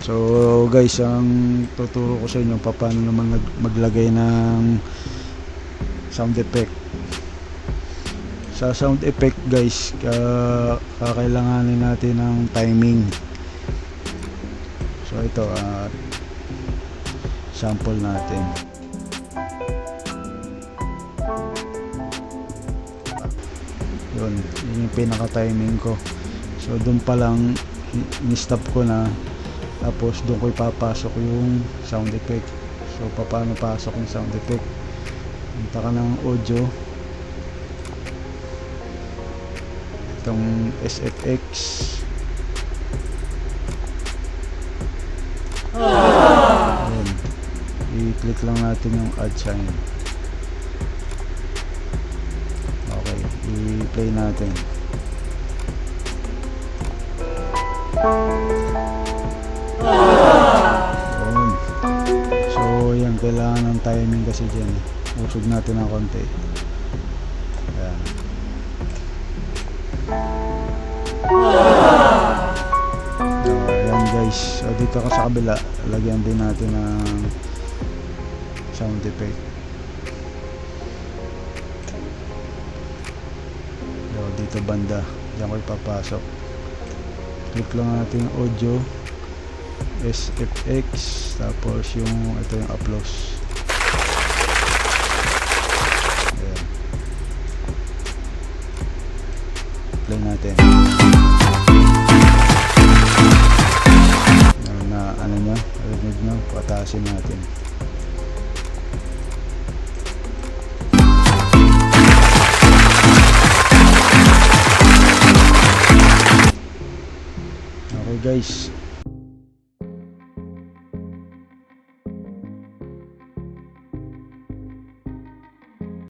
So guys, ang tuturo ko sa inyo paano naman maglagay ng sound effect. Sa sound effect guys, kakailanganin natin ng timing. So ito, sample natin. Yun yung pinaka timing ko. So doon pa lang ni-stop ko na, tapos doon ko ipapasok yung sound effect. So paano pasok yung sound effect? Punta ka ng audio, itong SFX, ayun, i-click lang natin yung add sign. Okay, i-play natin. Ayun. So yan, kailangan ng timing kasi dyan. Usog natin ng konti. Ayan. Ayan guys, so dito ka sa kabila, lagyan din natin ng sound effect. So, dito banda, diyan ko ipapasok. Click lang natin yung audio, SFX, tapos yung ito yung applause. Ayan. Play natin. Na ano nyo, rinig nyo, patasin natin. Okay guys,